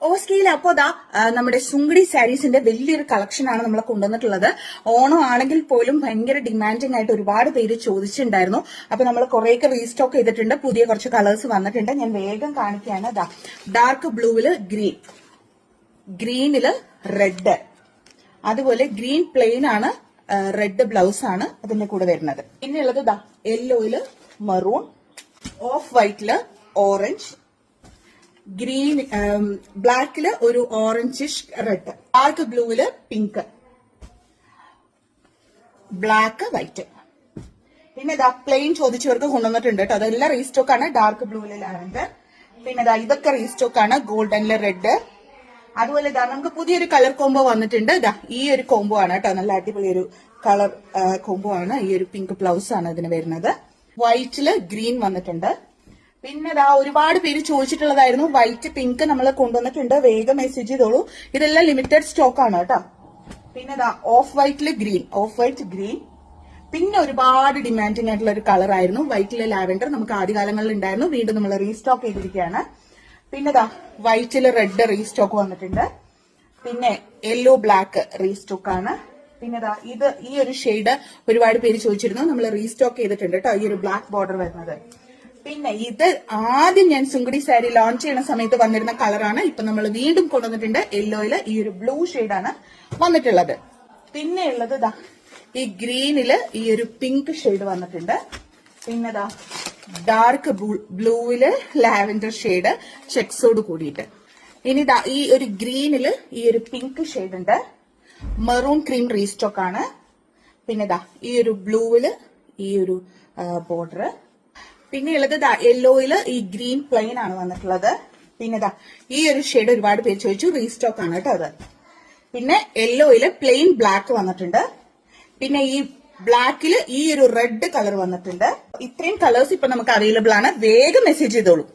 ഓസ്കയിൽ അപ്പോ നമ്മുടെ സുങ്കടി സാരീസിന്റെ വലിയൊരു കളക്ഷൻ ആണ് നമ്മൾ കൊണ്ടുവന്നിട്ടുള്ളത്. ഓണം ആണെങ്കിൽ പോലും ഭയങ്കര ഡിമാൻഡിംഗ് ആയിട്ട് ഒരുപാട് പേര് ചോദിച്ചിട്ടുണ്ടായിരുന്നു. അപ്പൊ നമ്മൾ കുറേയൊക്കെ റീസ്റ്റോക്ക് ചെയ്തിട്ടുണ്ട്. പുതിയ കുറച്ച് കളേഴ്സ് വന്നിട്ടുണ്ട്. ഞാൻ വേഗം കാണിക്കുകയാണ്. ഡാർക്ക് ബ്ലൂവില് ഗ്രീൻ, ഗ്രീനില് റെഡ്, അതുപോലെ ഗ്രീൻ പ്ലെയിൻ ആണ്, റെഡ് ബ്ലൗസ് ആണ് അതിന്റെ കൂടെ വരുന്നത്. പിന്നെയുള്ളത് യെല്ലോയില് മറൂൺ, ഓഫ് വൈറ്റില് ഓറഞ്ച്, ഗ്രീൻ ബ്ലാക്കില് ഒരു ഓറഞ്ചിഷ് റെഡ്, ഡാർക്ക് ബ്ലൂവില് പിങ്ക്, ബ്ലാക്ക് വൈറ്റ്. പിന്നെ പ്ലെയിൻ ചോദിച്ചവർക്ക് കൊണ്ടുവന്നിട്ടുണ്ട് കേട്ടോ. അതെല്ലാം റീസ്റ്റോക്ക് ആണ്. ഡാർക്ക് ബ്ലൂവില് ലാവൻഡർ, പിന്നെ ഇതൊക്കെ റീസ്റ്റോക്ക് ആണ്. ഗോൾഡനില് റെഡ്, അതുപോലെ നമുക്ക് പുതിയൊരു കളർ കോംബോ വന്നിട്ടുണ്ട്. ഈ ഒരു കോംബോ ആണ് കേട്ടോ. നല്ല അടിപൊളി ഒരു കളർ കോംബോ ആണ്. ഈ ഒരു പിങ്ക് ബ്ലൗസ് ആണ് ഇതിന് വരുന്നത്. വൈറ്റില് ഗ്രീൻ വന്നിട്ടുണ്ട്. പിന്നെ ഒരുപാട് പേര് ചോദിച്ചിട്ടുള്ളതായിരുന്നു വൈറ്റ് പിങ്ക് നമ്മൾ കൊണ്ടുവന്നിട്ടുണ്ട്. വേഗം മെസ്സേജ് ചെയ്തോളൂ. ഇതെല്ലാം ലിമിറ്റഡ് സ്റ്റോക്ക് ആണ് കേട്ടോ. പിന്നെ ഓഫ് വൈറ്റില് ഗ്രീൻ, ഓഫ് വൈറ്റ് ഗ്രീൻ. പിന്നെ ഒരുപാട് ഡിമാൻഡിംഗ് ആയിട്ടുള്ള ഒരു കളർ ആയിരുന്നു വൈറ്റിലെ ലാവൻഡർ. നമുക്ക് ആദ്യകാലങ്ങളിൽ ഉണ്ടായിരുന്നു. വീണ്ടും നമ്മൾ റീസ്റ്റോക്ക് ചെയ്തിരിക്കുകയാണ്. പിന്നെ വൈറ്റില് റെഡ് റീസ്റ്റോക്ക് വന്നിട്ടുണ്ട്. പിന്നെ യെല്ലോ ബ്ലാക്ക് റീസ്റ്റോക്ക് ആണ്. പിന്നെ ഈ ഒരു ഷെയ്ഡ് ഒരുപാട് പേര് ചോദിച്ചിരുന്നു. നമ്മൾ റീസ്റ്റോക്ക് ചെയ്തിട്ടുണ്ട് കേട്ടോ. ഈ ഒരു ബ്ലാക്ക് ബോർഡർ വരുന്നത്. പിന്നെ ഇത് ആദ്യം ഞാൻ സുങ്കടി സാരി ലോഞ്ച് ചെയ്യുന്ന സമയത്ത് വന്നിരുന്ന കളറാണ്. ഇപ്പൊ നമ്മൾ വീണ്ടും കൊണ്ടുവന്നിട്ടുണ്ട്. യെല്ലോയില് ഈ ഒരു ബ്ലൂ ഷെയ്ഡാണ് വന്നിട്ടുള്ളത്. പിന്നെ ഉള്ളത് ഈ ഗ്രീനില് ഈ ഒരു പിങ്ക് ഷെയ്ഡ് വന്നിട്ടുണ്ട്. പിന്നെ ഡാർക്ക് ബ്ലൂവില് ലാവൻഡർ ഷെയ്ഡ് ചെക്സോട് കൂടിയിട്ട്. ഇനി ഈ ഒരു ഗ്രീനില് ഈ ഒരു പിങ്ക് ഷെയ്ഡ് ഉണ്ട്. മെറൂൺ ക്രീം റീസ്റ്റോക്ക് ആണ്. പിന്നെ ഈ ഒരു ബ്ലൂവില് ഈ ഒരു ബോർഡർ. പിന്നെ ഉള്ളത് യെല്ലോയില് ഈ ഗ്രീൻ പ്ലെയിൻ ആണ് വന്നിട്ടുള്ളത്. പിന്നെ ഈ ഒരു ഷെയ്ഡ് ഒരുപാട് പേര് ചോദിച്ചു. റീസ്റ്റോക്ക് ആണ് കേട്ടോ അത്. പിന്നെ യെല്ലോയില് പ്ലെയിൻ ബ്ലാക്ക് വന്നിട്ടുണ്ട്. പിന്നെ ഈ ബ്ലാക്കില് ഈ ഒരു റെഡ് കളർ വന്നിട്ടുണ്ട്. ഇത്രയും കളേഴ്സ് ഇപ്പൊ നമുക്ക് അവൈലബിൾ ആണ്. വേഗം മെസ്സേജ് ചെയ്തോളൂ.